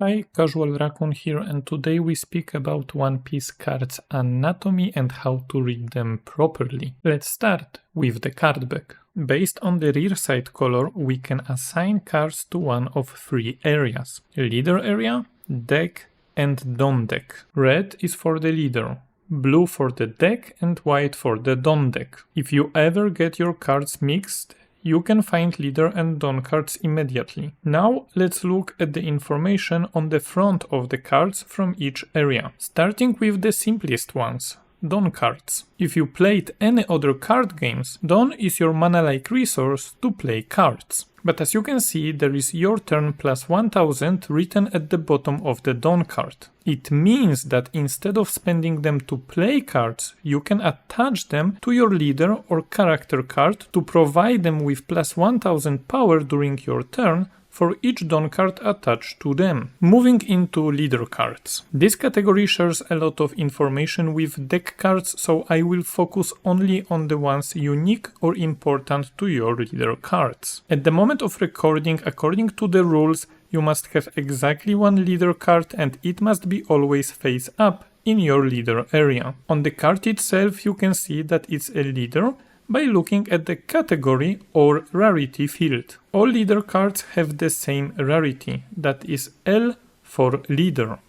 Hi, Casual Raccoon here, and today we speak about One Piece cards anatomy and how to read them properly. Let's start with the card back. Based on the rear side color, we can assign cards to one of three areas: leader area, deck, and Don deck. Red is for the leader, blue for the deck, and white for the Don deck. If you ever get your cards mixed, you can find leader and Don cards immediately. Now let's look at the information on the front of the cards from each area, starting with the simplest ones, Don cards. If you played any other card games, Don is your mana-like resource to play cards. But as you can see, there is your turn plus 1000 written at the bottom of the Don card. It means that instead of spending them to play cards, you can attach them to your leader or character card to provide them with plus 1000 power during your turn for each Don card attached to them. Moving into leader cards. This category shares a lot of information with deck cards, so I will focus only on the ones unique or important to your leader cards. At the moment of recording, according to the rules, you must have exactly one leader card and it must be always face up in your leader area. On the card itself, you can see that it's a leader by looking at the category or rarity field. All leader cards have the same rarity, that is L for leader.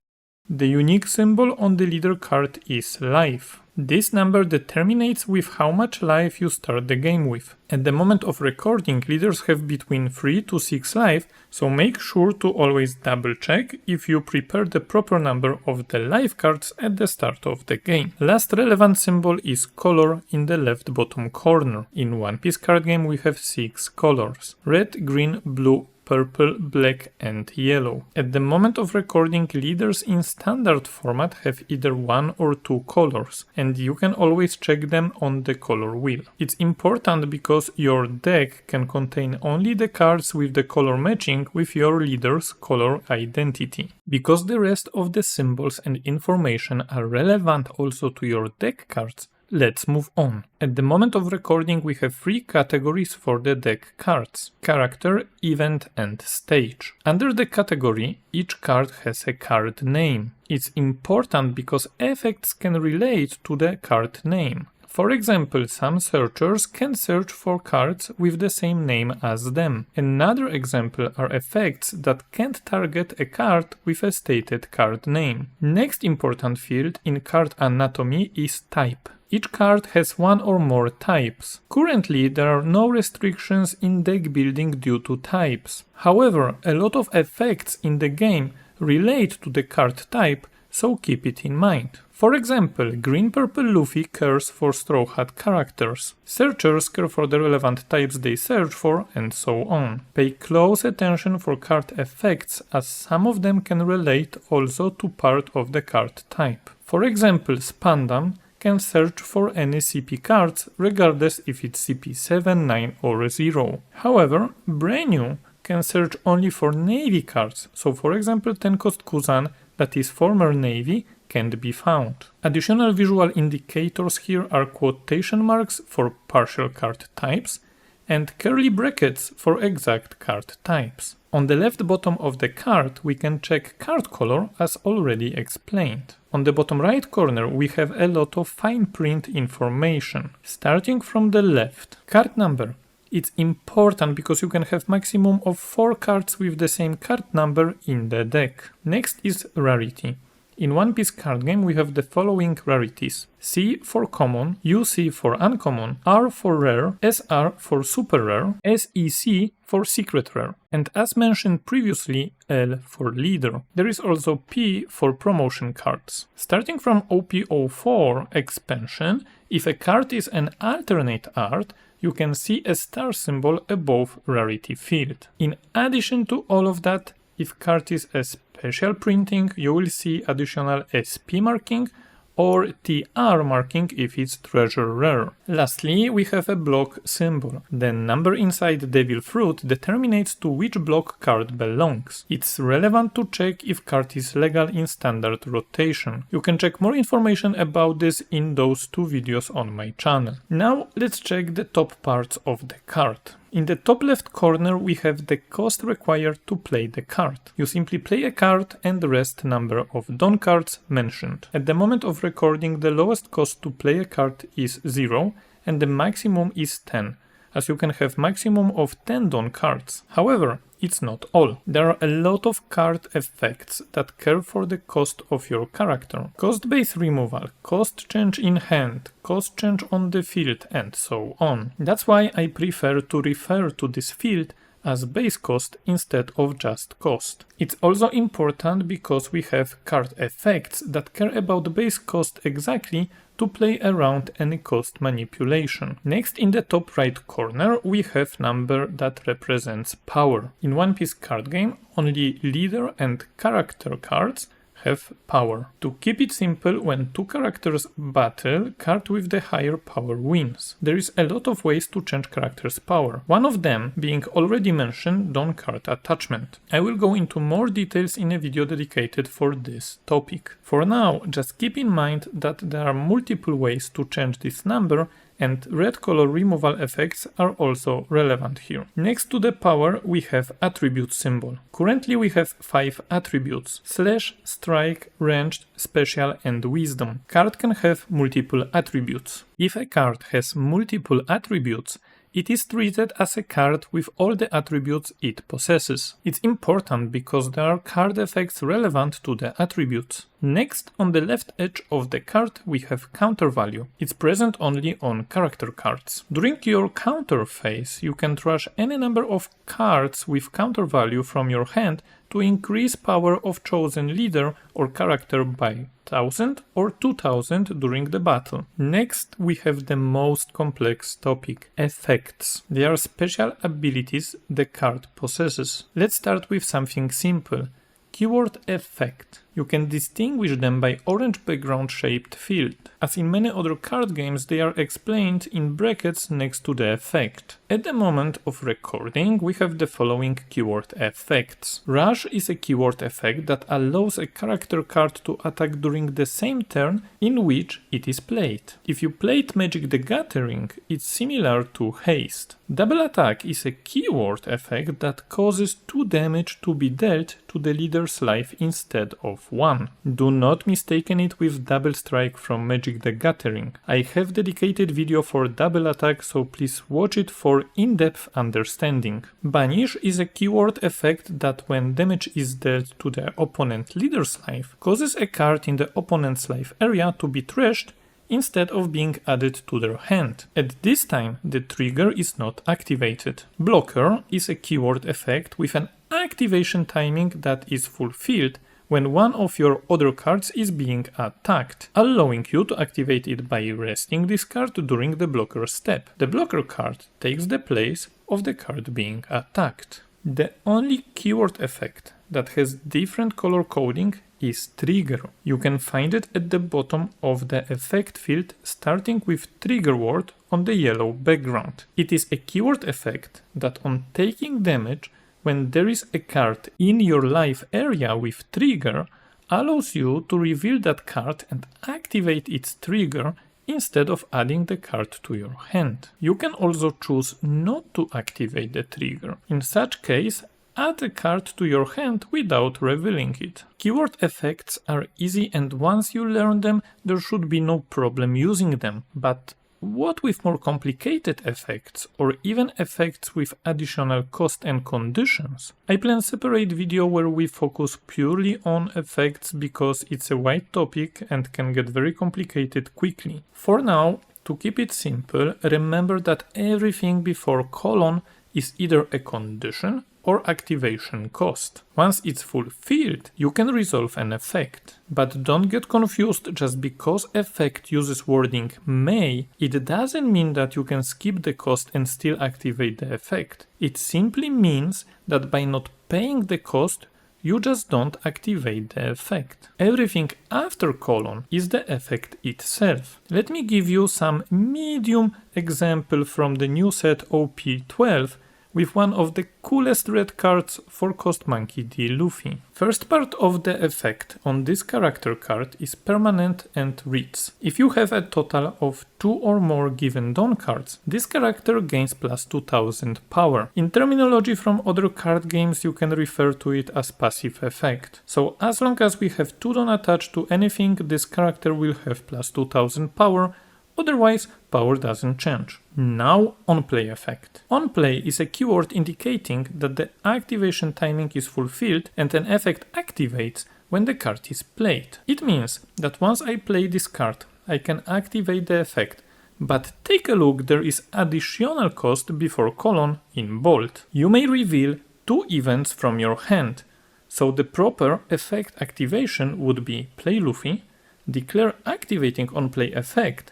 The unique symbol on the leader card is life. This number determines with how much life you start the game with. At the moment of recording, leaders have between 3 to 6 life, so make sure to always double check if you prepare the proper number of the life cards at the start of the game. Last relevant symbol is color in the left bottom corner. In One Piece card game we have 6 colors: red, green, blue, purple, black, and yellow. At the moment of recording, leaders in standard format have either one or two colors, and you can always check them on the color wheel. It's important because your deck can contain only the cards with the color matching with your leader's color identity. Because the rest of the symbols and information are relevant also to your deck cards, let's move on. At the moment of recording we have 3 categories for the deck cards: character, event, and stage. Under the category, each card has a card name. It's important because effects can relate to the card name. For example, some searchers can search for cards with the same name as them. Another example are effects that can't target a card with a stated card name. Next important field in card anatomy is type. Each card has one or more types. Currently, there are no restrictions in deck building due to types. However, a lot of effects in the game relate to the card type, so keep it in mind. For example, Green Purple Luffy cares for Straw Hat characters. Searchers care for the relevant types they search for, and so on. Pay close attention for card effects, as some of them can relate also to part of the card type. For example, Spandam can search for any CP cards, regardless if it's CP 7, 9 or 0. However, Brainu can search only for Navy cards, so for example Tenkost Kuzan, that is former Navy, can't be found. Additional visual indicators here are quotation marks for partial card types and curly brackets for exact card types. On the left bottom of the card we can check card color as already explained. On the bottom right corner we have a lot of fine print information. Starting from the left, card number. It's important because you can have maximum of 4 cards with the same card number in the deck. Next is rarity. In One Piece card game we have the following rarities: C for common, UC for uncommon, R for rare, SR for super rare, SEC for secret rare, and as mentioned previously, L for leader. There is also P for promotion cards. Starting from OP04 expansion, if a card is an alternate art, you can see a star symbol above rarity field. In addition to all of that, if card is a special printing, you will see additional SP marking or TR marking if it's treasure rare. Lastly, we have a block symbol. The number inside Devil Fruit determines to which block card belongs. It's relevant to check if card is legal in standard rotation. You can check more information about this in those 2 videos on my channel. Now let's check the top parts of the card. In the top left corner we have the cost required to play the card. You simply play a card and the rest number of done cards mentioned. At the moment of recording, the lowest cost to play a card is 0 and the maximum is 10, as you can have maximum of 10 done cards. However, it's not all. There are a lot of card effects that care for the cost of your character. Cost base removal, cost change in hand, cost change on the field, and so on. That's why I prefer to refer to this field as base cost instead of just cost. It's also important because we have card effects that care about base cost exactly to play around any cost manipulation. Next, in the top right corner, we have number that represents power. In One Piece card game, only leader and character cards have power. To keep it simple, when two characters battle, card with the higher power wins. There is a lot of ways to change characters' power. One of them being already mentioned done card attachment. I will go into more details in a video dedicated for this topic. For now, just keep in mind that there are multiple ways to change this number, and red color removal effects are also relevant here. Next to the power we have attribute symbol. Currently we have 5 attributes: slash, strike, ranged, special and wisdom. Card can have multiple attributes. If a card has multiple attributes, it is treated as a card with all the attributes it possesses. It's important because there are card effects relevant to the attributes. Next, on the left edge of the card we have counter value. It's present only on character cards. During your counter phase, you can trash any number of cards with counter value from your hand to increase power of chosen leader or character by 1000 or 2000 during the battle. Next, we have the most complex topic: effects. They are special abilities the card possesses. Let's start with something simple. Keyword effect. You can distinguish them by orange background shaped field. As in many other card games, they are explained in brackets next to the effect. At the moment of recording, we have the following keyword effects. Rush is a keyword effect that allows a character card to attack during the same turn in which it is played. If you played Magic the Gathering, it's similar to haste. Double attack is a keyword effect that causes 2 damage to be dealt to the leader's life instead of 1. Do not mistaken it with double strike from Magic the Gathering. I have dedicated video for double attack, so please watch it for in-depth understanding. Banish is a keyword effect that when damage is dealt to the opponent leader's life, causes a card in the opponent's life area to be trashed instead of being added to their hand. At this time, the trigger is not activated. Blocker is a keyword effect with an activation timing that is fulfilled when one of your other cards is being attacked, allowing you to activate it by resting this card during the blocker step. The blocker card takes the place of the card being attacked. The only keyword effect that has different color coding is trigger. You can find it at the bottom of the effect field, starting with trigger word on the yellow background. It is a keyword effect that on taking damage, when there is a card in your life area with trigger, allows you to reveal that card and activate its trigger instead of adding the card to your hand. You can also choose not to activate the trigger. In such case, add a card to your hand without revealing it. Keyword effects are easy, and once you learn them, there should be no problem using them. But what with more complicated effects, or even effects with additional cost and conditions? I plan a separate video where we focus purely on effects because it's a wide topic and can get very complicated quickly. For now, to keep it simple, remember that everything before colon is either a condition or activation cost. Once it's fulfilled, you can resolve an effect. But don't get confused, just because effect uses wording may, it doesn't mean that you can skip the cost and still activate the effect. It simply means that by not paying the cost, you just don't activate the effect. Everything after colon is the effect itself. Let me give you some medium example from the new set OP12, with one of the coolest red cards for Cost Monkey D. Luffy. First part of the effect on this character card is permanent and reads. If you have a total of 2 or more given Dawn cards, this character gains plus 2000 power. In terminology from other card games you can refer to it as passive effect. So as long as we have 2 Dawn attached to anything, this character will have plus 2000 power. Otherwise, power doesn't change. Now, on-play effect. On-play is a keyword indicating that the activation timing is fulfilled and an effect activates when the card is played. It means that once I play this card, I can activate the effect. But take a look, there is additional cost before colon in bold. You may reveal 2 events from your hand. So the proper effect activation would be play Luffy, declare activating on-play effect,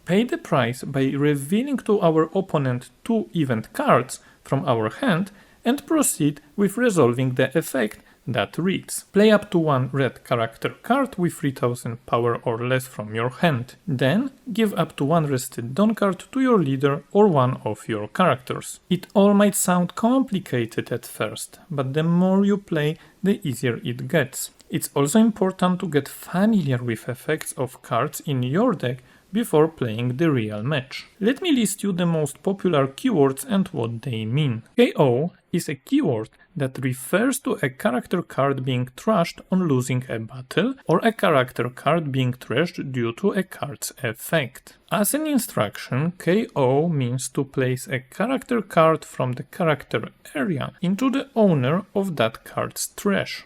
pay the price by revealing to our opponent 2 event cards from our hand, and proceed with resolving the effect that reads. Play up to 1 red character card with 3000 power or less from your hand. Then give up to 1 rested Dawn card to your leader or one of your characters. It all might sound complicated at first, but the more you play, the easier it gets. It's also important to get familiar with effects of cards in your deck before playing the real match. Let me list you the most popular keywords and what they mean. KO is a keyword that refers to a character card being trashed on losing a battle, or a character card being trashed due to a card's effect. As an instruction, KO means to place a character card from the character area into the owner of that card's trash.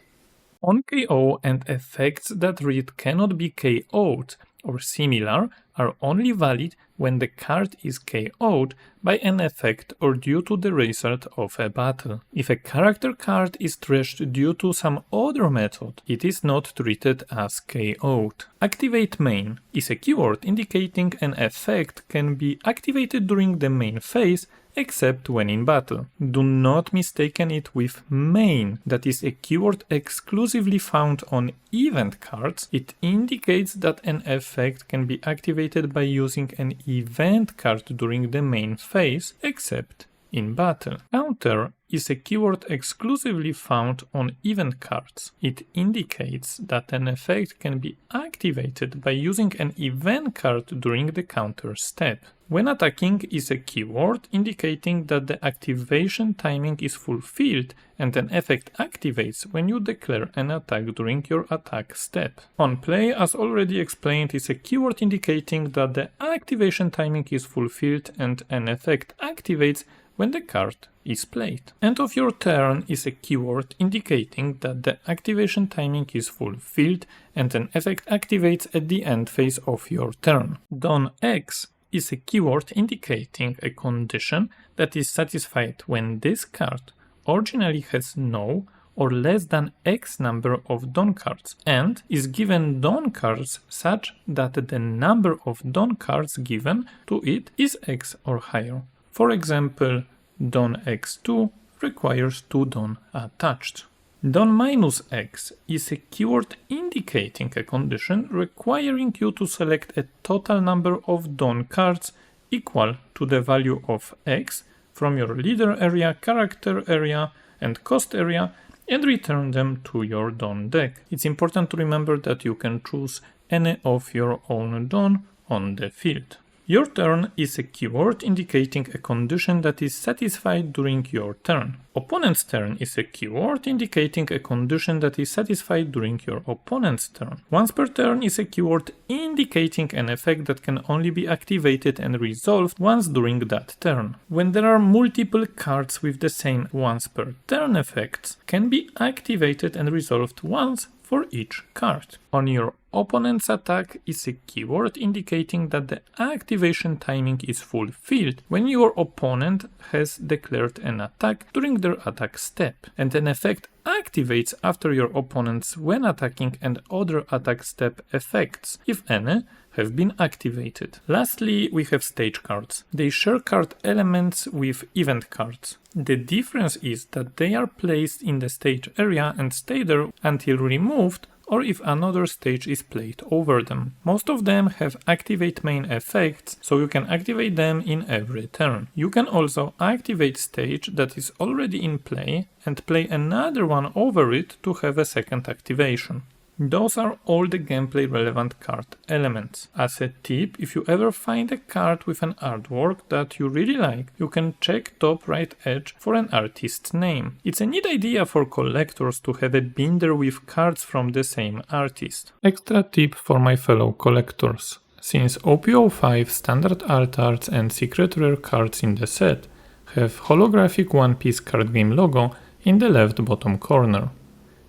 On KO and effects that read cannot be KO'd or similar are only valid when the card is KO'd by an effect or due to the result of a battle. If a character card is trashed due to some other method, it is not treated as KO'd. Activate main is a keyword indicating an effect can be activated during the main phase except when in battle. Do not mistaken it with main, that is a keyword exclusively found on event cards. It indicates that an effect can be activated by using an event card during the main phase, except in battle. Counter is a keyword exclusively found on event cards. It indicates that an effect can be activated by using an event card during the counter step. When attacking is a keyword indicating that the activation timing is fulfilled and an effect activates when you declare an attack during your attack step. On play, as already explained, is a keyword indicating that the activation timing is fulfilled and an effect activates when the card is played. End of your turn is a keyword indicating that the activation timing is fulfilled and an effect activates at the end phase of your turn. Dawn X is a keyword indicating a condition that is satisfied when this card originally has no or less than X number of Dawn cards and is given Dawn cards such that the number of Dawn cards given to it is X or higher. For example, Dawn X2 requires 2 Dawn attached. Dawn minus X is a keyword indicating a condition requiring you to select a total number of Dawn cards equal to the value of X from your leader area, character area, and cost area and return them to your Dawn deck. It's important to remember that you can choose any of your own Dawn on the field. Your turn is a keyword indicating a condition that is satisfied during your turn. Opponent's turn is a keyword indicating a condition that is satisfied during your opponent's turn. Once per turn is a keyword indicating an effect that can only be activated and resolved once during that turn. When there are multiple cards with the same once per turn effects, can be activated and resolved once for each card. On your opponent's attack is a keyword indicating that the activation timing is fulfilled when your opponent has declared an attack during their attack step, and an effect activates after your opponent's when attacking and other attack step effects, if any, have been activated. Lastly, we have stage cards. They share card elements with event cards. The difference is that they are placed in the stage area and stay there until removed or if another stage is played over them. Most of them have activate main effects, so you can activate them in every turn. You can also activate stage that is already in play and play another one over it to have a second activation. Those are all the gameplay relevant card elements. As a tip, if you ever find a card with an artwork that you really like, you can check top right edge for an artist's name. It's a neat idea for collectors to have a binder with cards from the same artist. Extra tip for my fellow collectors. Since OP05 standard art arts and secret rare cards in the set have holographic One Piece card game logo in the left bottom corner.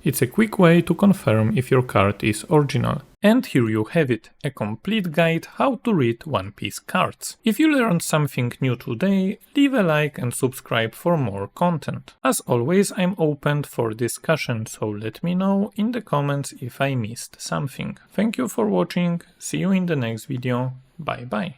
It's a quick way to confirm if your card is original. And here you have it, a complete guide how to read One Piece cards. If you learned something new today, leave a like and subscribe for more content. As always, I'm open for discussion, so let me know in the comments if I missed something. Thank you for watching, see you in the next video, bye bye.